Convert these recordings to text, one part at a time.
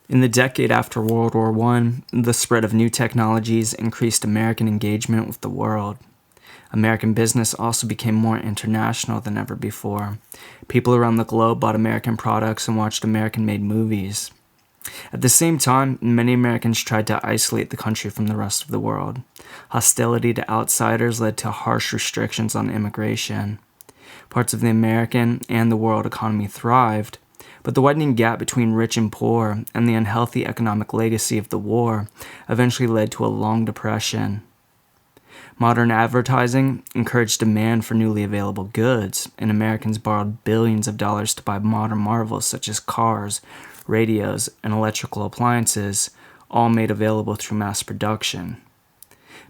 In the decade after World War I, the spread of new technologies increased American engagement with the world. American business also became more international than ever before. People around the globe bought American products and watched American-made movies. At the same time, many Americans tried to isolate the country from the rest of the world. Hostility to outsiders led to harsh restrictions on immigration. Parts of the American and the world economy thrived, but the widening gap between rich and poor and the unhealthy economic legacy of the war eventually led to a long depression. Modern advertising encouraged demand for newly available goods, and Americans borrowed billions of dollars to buy modern marvels such as cars, radios, and electrical appliances, all made available through mass production.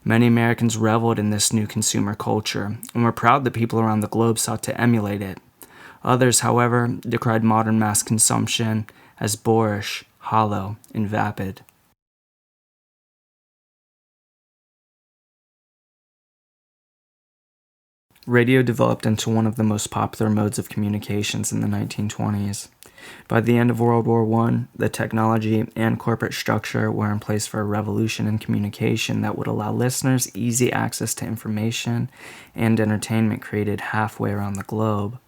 Many Americans reveled in this new consumer culture and were proud that people around the globe sought to emulate it. Others, however, decried modern mass consumption as boorish, hollow, and vapid. Radio developed into one of the most popular modes of communications in the 1920s. By the end of World War I, the technology and corporate structure were in place for a revolution in communication that would allow listeners easy access to information and entertainment created halfway around the globe.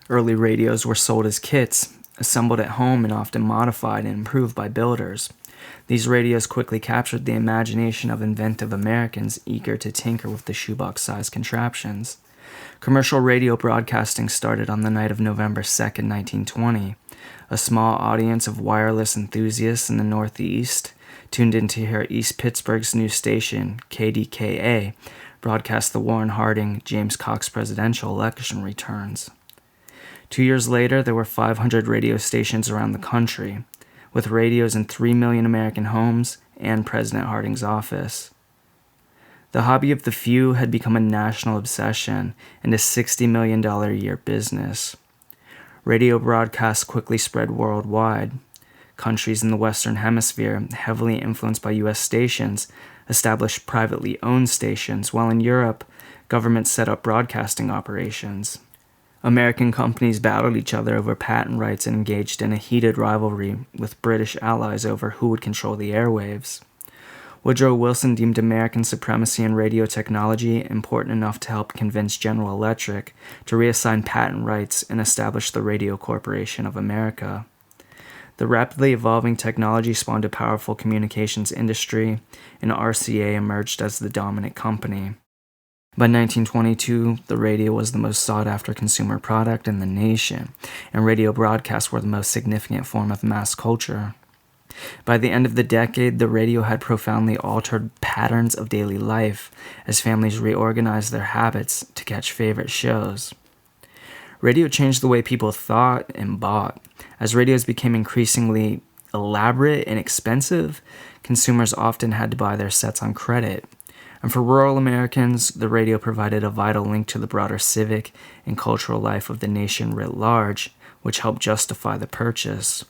Early radios were sold as kits, assembled at home and often modified and improved by builders. These radios quickly captured the imagination of inventive Americans eager to tinker with the shoebox-sized contraptions. Commercial radio broadcasting started on the night of November 2nd, 1920. A small audience of wireless enthusiasts in the Northeast tuned in to hear East Pittsburgh's news station, KDKA, broadcast the Warren Harding-James Cox presidential election returns. 2 years later, there were 500 radio stations around the country, with radios in 3 million American homes and President Harding's office. The hobby of the few had become a national obsession and a $60 million a year business. Radio broadcasts quickly spread worldwide. Countries in the Western Hemisphere, heavily influenced by U.S. stations, established privately owned stations, while in Europe, governments set up broadcasting operations. American companies battled each other over patent rights and engaged in a heated rivalry with British allies over who would control the airwaves. Woodrow Wilson deemed American supremacy in radio technology important enough to help convince General Electric to reassign patent rights and establish the Radio Corporation of America. The rapidly evolving technology spawned a powerful communications industry, and RCA emerged as the dominant company. By 1922, the radio was the most sought-after consumer product in the nation, and radio broadcasts were the most significant form of mass culture. By the end of the decade, the radio had profoundly altered patterns of daily life as families reorganized their habits to catch favorite shows. Radio changed the way people thought and bought. As radios became increasingly elaborate and expensive, consumers often had to buy their sets on credit. And for rural Americans, the radio provided a vital link to the broader civic and cultural life of the nation writ large, which helped justify the purchase.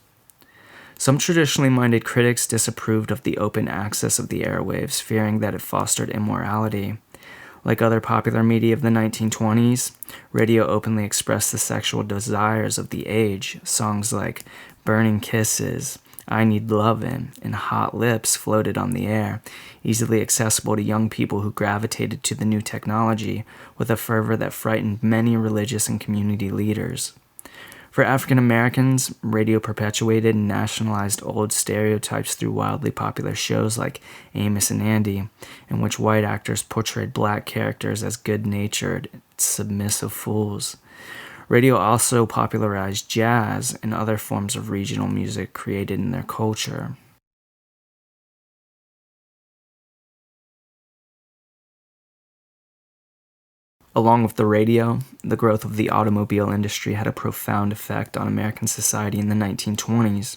Some traditionally minded critics disapproved of the open access of the airwaves, fearing that it fostered immorality. Like other popular media of the 1920s, radio openly expressed the sexual desires of the age. Songs like Burning Kisses, I Need Lovin', and Hot Lips floated on the air, easily accessible to young people who gravitated to the new technology with a fervor that frightened many religious and community leaders. For African Americans, radio perpetuated and nationalized old stereotypes through wildly popular shows like Amos and Andy, in which white actors portrayed black characters as good-natured, submissive fools. Radio also popularized jazz and other forms of regional music created in their culture. Along with the radio, the growth of the automobile industry had a profound effect on American society in the 1920s.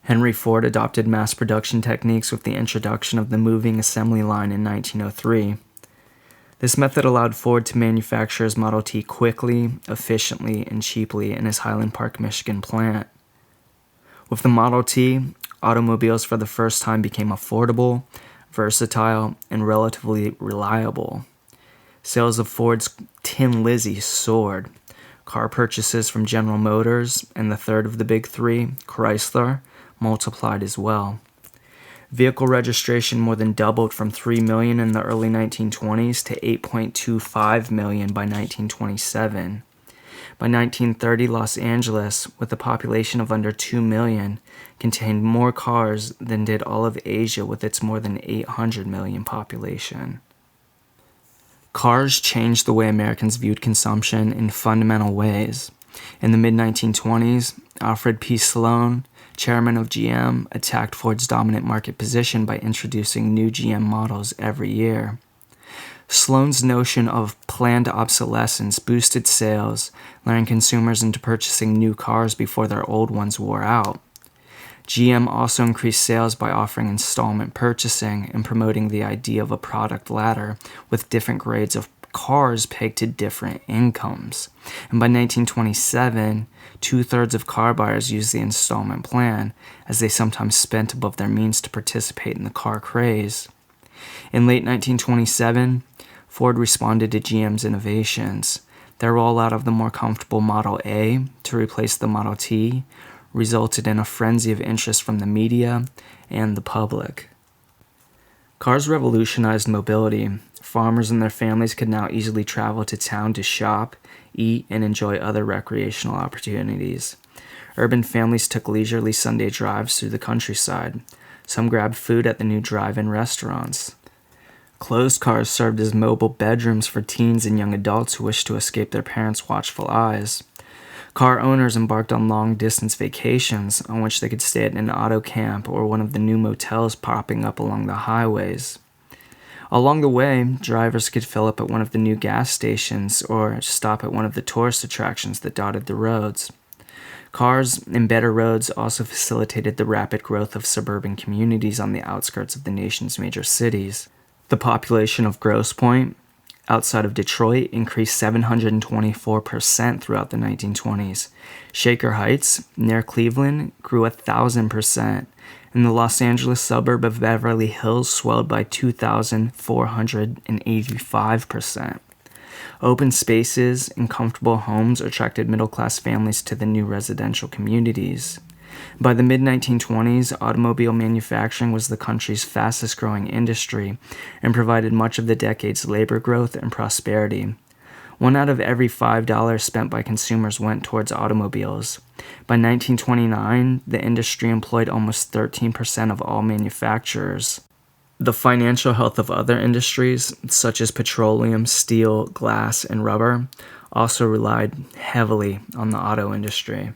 Henry Ford adopted mass production techniques with the introduction of the moving assembly line in 1903. This method allowed Ford to manufacture his Model T quickly, efficiently, and cheaply in his Highland Park, Michigan plant. With the Model T, automobiles for the first time became affordable, versatile, and relatively reliable. Sales of Ford's Tin Lizzie soared. Car purchases from General Motors and the third of the big three, Chrysler, multiplied as well. Vehicle registration more than doubled from 3 million in the early 1920s to 8.25 million by 1927. By 1930, Los Angeles, with a population of under 2 million, contained more cars than did all of Asia with its more than 800 million population. Cars changed the way Americans viewed consumption in fundamental ways. In the mid-1920s, Alfred P. Sloan, chairman of GM, attacked Ford's dominant market position by introducing new GM models every year. Sloan's notion of planned obsolescence boosted sales, luring consumers into purchasing new cars before their old ones wore out. GM also increased sales by offering installment purchasing and promoting the idea of a product ladder with different grades of cars pegged to different incomes. And by 1927, 2/3 of car buyers used the installment plan, as they sometimes spent above their means to participate in the car craze. In late 1927, Ford responded to GM's innovations. Their rollout of the more comfortable Model A to replace the Model T resulted in a frenzy of interest from the media and the public. Cars revolutionized mobility. Farmers and their families could now easily travel to town to shop, eat, and enjoy other recreational opportunities. Urban families took leisurely Sunday drives through the countryside. Some grabbed food at the new drive-in restaurants. Closed cars served as mobile bedrooms for teens and young adults who wished to escape their parents' watchful eyes. Car owners embarked on long-distance vacations on which they could stay at an auto camp or one of the new motels popping up along the highways. Along the way, drivers could fill up at one of the new gas stations or stop at one of the tourist attractions that dotted the roads. Cars and better roads also facilitated the rapid growth of suburban communities on the outskirts of the nation's major cities. The population of Grosse Pointe, outside of Detroit, increased 724% throughout the 1920s. Shaker Heights, near Cleveland, grew 1,000%, and the Los Angeles suburb of Beverly Hills swelled by 2,485%. Open spaces and comfortable homes attracted middle-class families to the new residential communities. By the mid-1920s, automobile manufacturing was the country's fastest-growing industry and provided much of the decade's labor growth and prosperity. 1 out of every $5 spent by consumers went towards automobiles. By 1929, the industry employed almost 13% of all manufacturers. The financial health of other industries, such as petroleum, steel, glass, and rubber, also relied heavily on the auto industry.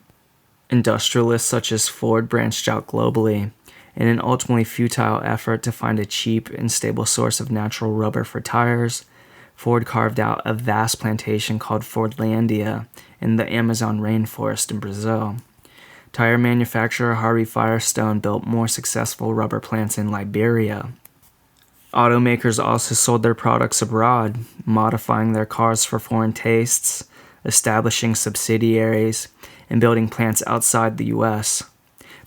Industrialists such as Ford branched out globally. In an ultimately futile effort to find a cheap and stable source of natural rubber for tires, Ford carved out a vast plantation called Fordlandia in the Amazon rainforest in Brazil. Tire manufacturer Harvey Firestone built more successful rubber plants in Liberia. Automakers also sold their products abroad, modifying their cars for foreign tastes, establishing subsidiaries, and building plants outside the U.S.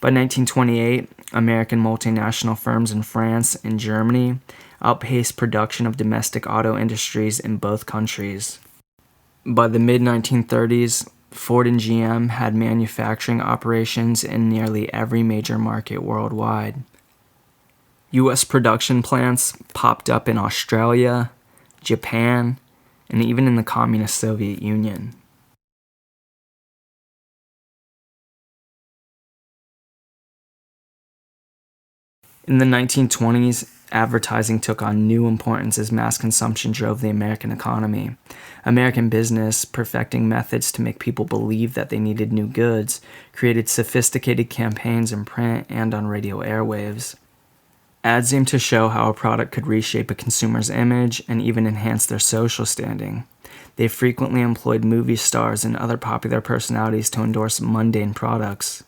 By 1928, American multinational firms in France and Germany outpaced production of domestic auto industries in both countries. By the mid-1930s, Ford and GM had manufacturing operations in nearly every major market worldwide. U.S. production plants popped up in Australia, Japan, and even in the communist Soviet Union. In the 1920s, advertising took on new importance as mass consumption drove the American economy. American business, perfecting methods to make people believe that they needed new goods, created sophisticated campaigns in print and on radio airwaves. Ads aimed to show how a product could reshape a consumer's image and even enhance their social standing. They frequently employed movie stars and other popular personalities to endorse mundane products.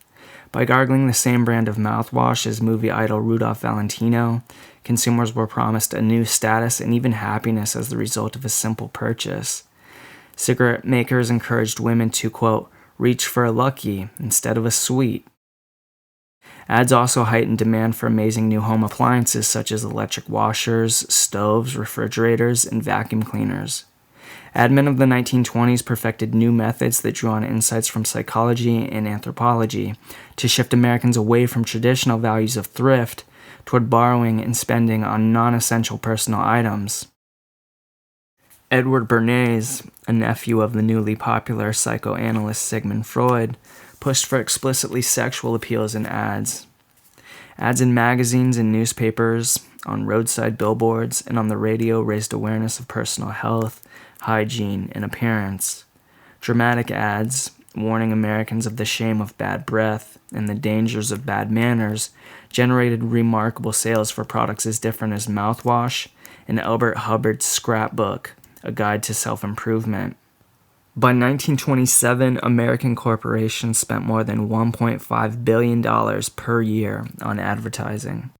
By gargling the same brand of mouthwash as movie idol Rudolph Valentino, consumers were promised a new status and even happiness as the result of a simple purchase. Cigarette makers encouraged women to, quote, reach for a Lucky instead of a Sweet. Ads also heightened demand for amazing new home appliances such as electric washers, stoves, refrigerators, and vacuum cleaners. Ad men of the 1920s perfected new methods that drew on insights from psychology and anthropology to shift Americans away from traditional values of thrift toward borrowing and spending on non-essential personal items. Edward Bernays, a nephew of the newly popular psychoanalyst Sigmund Freud, pushed for explicitly sexual appeals in ads. Ads in magazines and newspapers, on roadside billboards, and on the radio raised awareness of personal health, hygiene, and appearance. Dramatic ads, warning Americans of the shame of bad breath and the dangers of bad manners, generated remarkable sales for products as different as mouthwash and Elbert Hubbard's Scrapbook, a guide to self-improvement. By 1927, American corporations spent more than $1.5 billion per year on advertising.